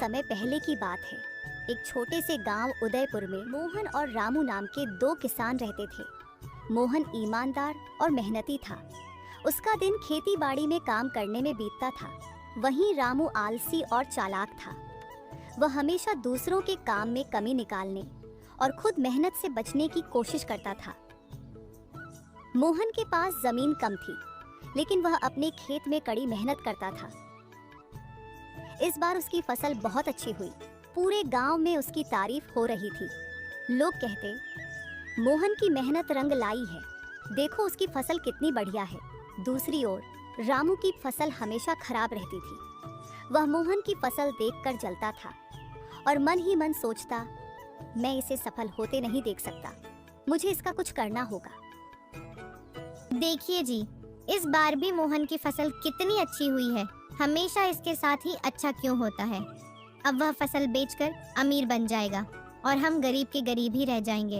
समय पहले की बात है। एक छोटे से गांव उदयपुर में मोहन और रामू नाम के दो किसान रहते थे। मोहन ईमानदार और मेहनती था। उसका दिन खेती बाड़ी में काम करने में बीतता था। वहीं रामू आलसी और चालाक था। वह हमेशा दूसरों के काम में कमी निकालने और खुद मेहनत से बचने की कोशिश करता था। मोहन के पास जमीन कम थी, लेकिन वह अपने खेत में कड़ी मेहनत करता था। इस बार उसकी फसल बहुत अच्छी हुई। पूरे गांव में उसकी तारीफ हो रही थी। लोग कहते, मोहन की मेहनत रंग लाई है, देखो उसकी फसल कितनी बढ़िया है। दूसरी ओर रामू की फसल हमेशा खराब रहती थी। वह मोहन की फसल देखकर जलता था और मन ही मन सोचता, मैं इसे सफल होते नहीं देख सकता, मुझे इसका कुछ करना होगा। देखिए जी, इस बार भी मोहन की फसल कितनी अच्छी हुई है। हमेशा इसके साथ ही अच्छा क्यों होता है। अब वह फसल बेचकर अमीर बन जाएगा और हम गरीब के गरीब ही रह जाएंगे।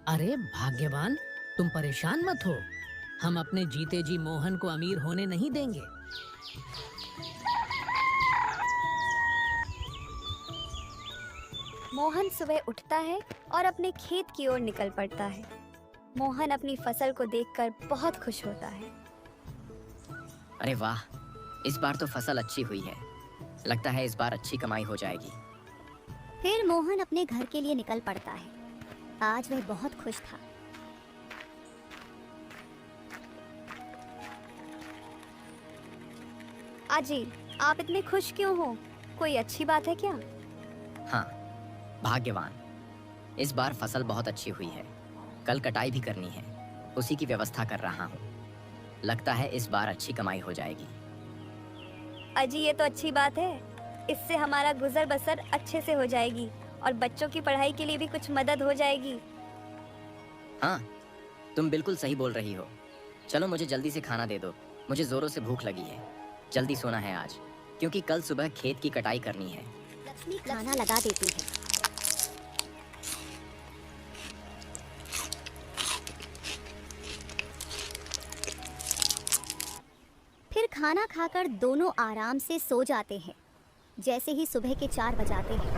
अरे भाग्यवान, तुम परेशान मत हो। हम अपने जीते जी मोहन को अमीर होने नहीं देंगे। मोहन सुबह उठता है और अपने खेत की ओर निकल पड़ता है। मोहन अपनी फसल को देखकर बहुत खुश होता है। अरे वाह, इस बार तो फसल अच्छी हुई है। लगता है इस बार अच्छी कमाई हो जाएगी। फिर मोहन अपने घर के लिए निकल पड़ता है। आज वह बहुत खुश था। आजी, आप इतने खुश क्यों हो? कोई अच्छी बात है क्या? हाँ, भाग्यवान, इस बार फसल बहुत अच्छी हुई है। कल कटाई भी करनी है, उसी की व्यवस्था कर रहा हूँ। लगता है इस बार अच्छी कमाई हो जाएगी। अजी, ये तो अच्छी बात है। इससे हमारा गुजर बसर अच्छे से हो जाएगी और बच्चों की पढ़ाई के लिए भी कुछ मदद हो जाएगी। हाँ, तुम बिल्कुल सही बोल रही हो। चलो मुझे जल्दी से खाना दे दो, मुझे जोरों से भूख लगी है। जल्दी सोना है आज, क्योंकि कल सुबह खेत की कटाई करनी है। लक्ष्मी खाना लगा देती है। फिर खाना खाकर दोनों आराम से सो जाते हैं। जैसे ही सुबह के 4 बजाते हैं,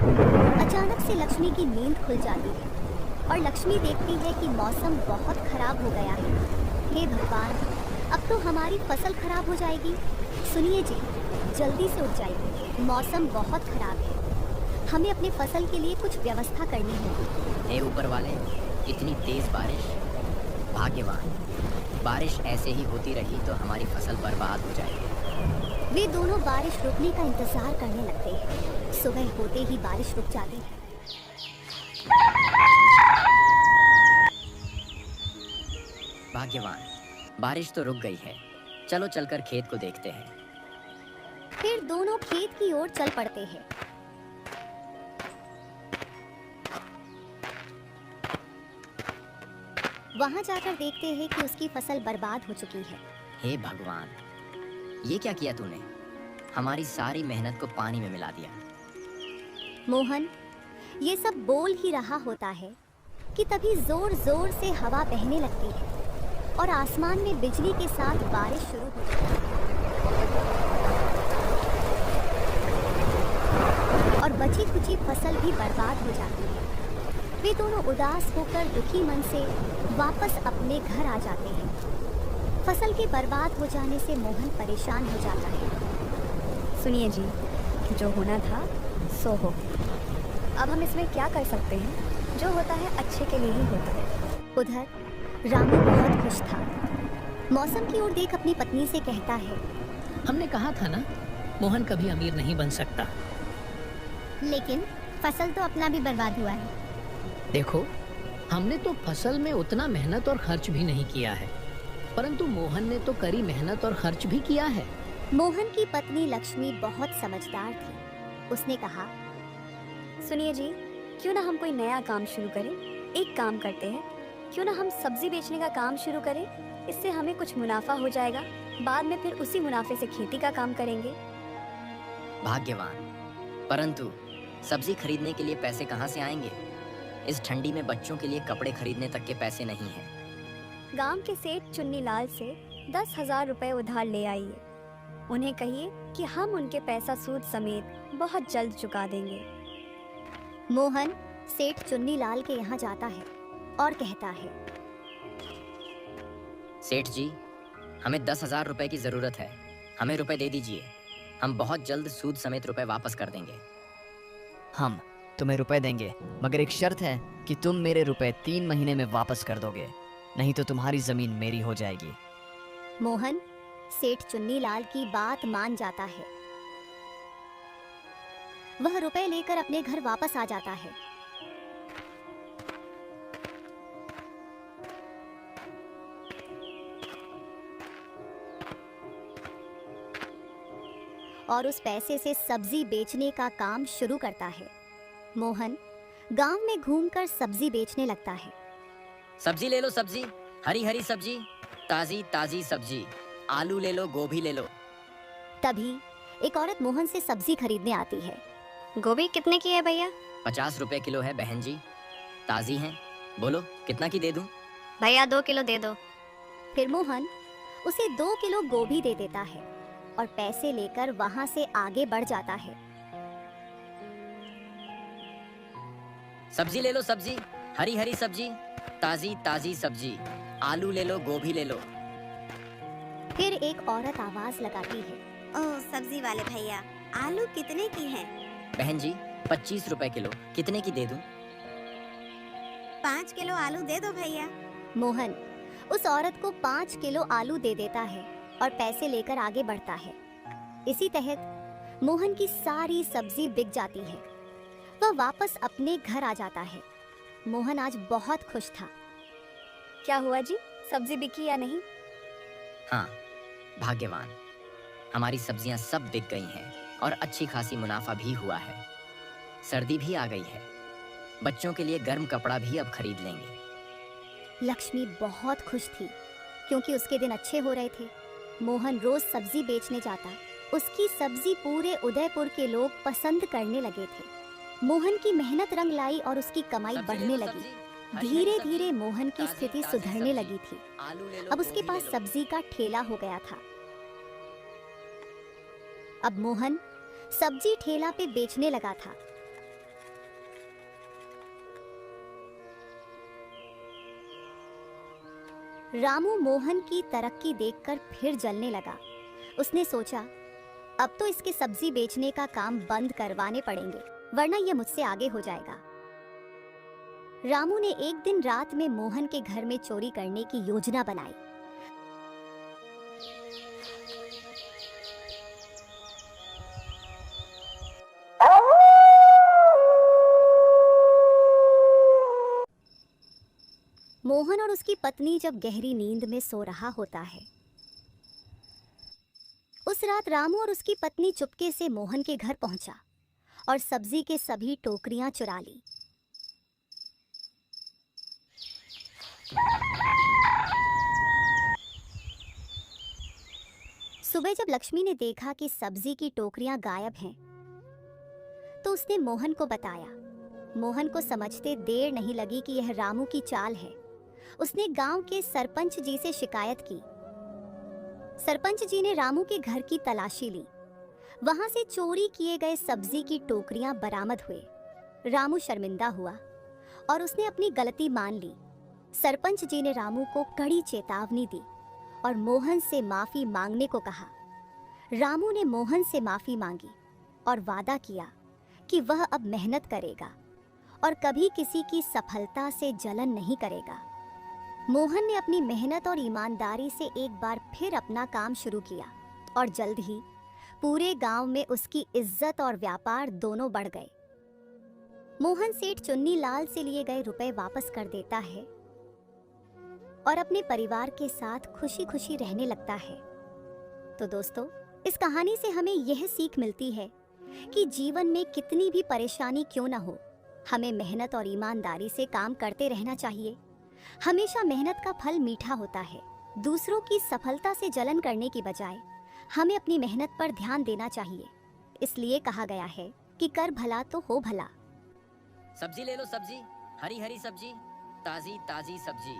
अचानक से लक्ष्मी की नींद खुल जाती है और लक्ष्मी देखती है कि मौसम बहुत खराब हो गया है। हे भगवान, अब तो हमारी फसल खराब हो जाएगी। सुनिए जी, जल्दी से उठ जाइए, मौसम बहुत खराब है। हमें अपने फसल के लिए कुछ व्यवस्था करनी होगी। हे ऊपर वाले, इतनी तेज बारिश। भाग्यवान, बारिश ऐसे ही होती रही तो हमारी फसल बर्बाद हो जाएगी। वे दोनों बारिश रुकने का इंतजार करने लगते हैं। सुबह होते ही बारिश रुक जाती है। भाग्यवान, बारिश तो रुक गई है। चलो चलकर खेत को देखते हैं। फिर दोनों खेत की ओर चल पड़ते हैं। वहां जाकर देखते हैं कि उसकी फसल बर्बाद हो चुकी है। हे भगवान, ये क्या किया तूने? हमारी सारी मेहनत को पानी में मिला दिया। मोहन ये सब बोल ही रहा होता है कि तभी जोर जोर से हवा बहने लगती है और आसमान में बिजली के साथ बारिश शुरू हो जाती है और बची खुची फसल भी बर्बाद हो जाती है। वे दोनों उदास होकर दुखी मन से वापस अपने घर आ जाते हैं। फसल के बर्बाद हो जाने से मोहन परेशान हो जाता है। सुनिए जी, जो होना था सो हो। अब हम इसमें क्या कर सकते हैं? जो होता है अच्छे के लिए ही होता है। उधर रामू बहुत खुश था। मौसम की ओर देख अपनी पत्नी से कहता है, हमने कहा था ना, मोहन कभी अमीर नहीं बन सकता। लेकिन फसल तो अपना भी बर्बाद हुआ है। देखो, हमने तो फसल में उतना मेहनत और खर्च भी नहीं किया है, परंतु मोहन ने तो कड़ी मेहनत और खर्च भी किया है। मोहन की पत्नी लक्ष्मी बहुत समझदार थी। उसने कहा, सुनिए जी, क्यों ना हम कोई नया काम शुरू करें। एक काम करते हैं, क्यों ना हम सब्जी बेचने का काम शुरू करें। इससे हमें कुछ मुनाफा हो जाएगा। बाद में फिर उसी मुनाफे से खेती का काम करेंगे। भाग्यवान, परंतु सब्जी खरीदने के लिए पैसे कहाँ से आएंगे? इस ठंडी में बच्चों के लिए कपड़े खरीदने तक के पैसे नहीं हैं। गांव के सेठ चुन्नीलाल से 10,000 रुपए उधार ले आइए। उन्हें कहिए कि हम उनके पैसा सूद समेत बहुत जल्द चुका देंगे। मोहन सेठ चुन्नीलाल के यहाँ जाता है और कहता है, सेठ जी, हमें 10,000 रुपए की जरूरत है। हमें रुपए दे दीजिए। हम बहुत जल्द सूद समेत रुपए वापस कर देंगे। हम तुम्हें रुपए देंगे, मगर एक शर्त है कि तुम मेरे रुपए 3 महीने में वापस कर दोगे, नहीं तो तुम्हारी जमीन मेरी हो जाएगी। मोहन सेठ चुन्नीलाल की बात मान जाता है। वह रुपए लेकर अपने घर वापस आ जाता है। और उस पैसे से सब्जी बेचने का काम शुरू करता है। मोहन गांव में घूमकर सब्जी बेचने लगता है। सब्जी ले लो, सब्जी, हरी हरी सब्जी, ताजी ताजी सब्जी, आलू ले लो, गोभी ले लो। तभी एक औरत मोहन से सब्जी खरीदने आती है। गोभी कितने की है भैया? 50 रुपए किलो है बहन जी, ताजी हैं। बोलो कितना की दे दूं? भैया 2 किलो दे दो। फिर मोहन उसे 2 किलो गोभी दे देता है और पैसे लेकर वहां से आगे बढ़ जाता है। सब्जी ले लो, सब्जी, हरी हरी सब्जी, ताजी ताजी सब्जी, आलू ले लो, गोभी ले लो। फिर एक औरत आवाज लगाती है, ओह सब्जी वाले भैया, आलू कितने की हैं? बहन जी 25 रुपए किलो, कितने की दे दूं? 5 किलो आलू दे दो भैया। मोहन उस औरत को 5 किलो आलू दे देता है और पैसे लेकर आगे बढ़ता है। इसी तहत मोहन की सारी सब्जी बिक जाती है। वह वापस अपने घर आ जाता है। मोहन आज बहुत खुश था। क्या हुआ जी, सब्जी बिकी या नहीं? हाँ, भाग्यवान, हमारी सब्जियां सब बिक गई हैं और अच्छी खासी मुनाफा भी हुआ है। सर्दी भी आ गई है, बच्चों के लिए गर्म कपड़ा भी अब खरीद लेंगे। लक्ष्मी बहुत खुश थी क्योंकि उसके दिन अच्छे हो रहे थे। मोहन रोज सब्जी बेचने जाता। उसकी सब्जी पूरे उदयपुर के लोग पसंद करने लगे थे। मोहन की मेहनत रंग लाई और उसकी कमाई बढ़ने लगी। धीरे धीरे मोहन की स्थिति सुधरने लगी थी। अब उसके पास सब्जी का ठेला हो गया था। अब मोहन सब्जी ठेला पे बेचने लगा था। रामू मोहन की तरक्की देखकर फिर जलने लगा। उसने सोचा, अब तो इसके सब्जी बेचने का काम बंद करवाने पड़ेंगे, वरना यह मुझसे आगे हो जाएगा। रामू ने एक दिन रात में मोहन के घर में चोरी करने की योजना बनाई। मोहन और उसकी पत्नी जब गहरी नींद में सो रहा होता है, उस रात रामू और उसकी पत्नी चुपके से मोहन के घर पहुंचा और सब्जी के सभी टोकरियां चुरा ली। सुबह जब लक्ष्मी ने देखा कि सब्जी की टोकरियां गायब हैं, तो उसने मोहन को बताया। मोहन को समझते देर नहीं लगी कि यह रामू की चाल है। उसने गांव के सरपंच जी से शिकायत की। सरपंच जी ने रामू के घर की तलाशी ली। वहां से चोरी किए गए सब्जी की टोकरियां बरामद हुए। रामू शर्मिंदा हुआ और उसने अपनी गलती मान ली। सरपंच जी ने रामू को कड़ी चेतावनी दी और मोहन से माफी मांगने को कहा। रामू ने मोहन से माफी मांगी और वादा किया कि वह अब मेहनत करेगा और कभी किसी की सफलता से जलन नहीं करेगा। मोहन ने अपनी मेहनत और ईमानदारी से एक बार फिर अपना काम शुरू किया और जल्द ही पूरे गांव में उसकी इज्जत और व्यापार दोनों बढ़ गए। मोहन सेठ चुन्नीलाल से लिए गए रुपए वापस कर देता है और अपने परिवार के साथ खुशी खुशी रहने लगता है। तो दोस्तों, इस कहानी से हमें यह सीख मिलती है कि जीवन में कितनी भी परेशानी क्यों न हो, हमें मेहनत और ईमानदारी से काम करते रहना चाहिए। हमेशा मेहनत का फल मीठा होता है। दूसरों की सफलता से जलन करने की बजाय हमें अपनी मेहनत पर ध्यान देना चाहिए। इसलिए कहा गया है कि कर भला तो हो भला। सब्जी ले लो, सब्जी, हरी हरी सब्जी, ताजी ताजी सब्जी,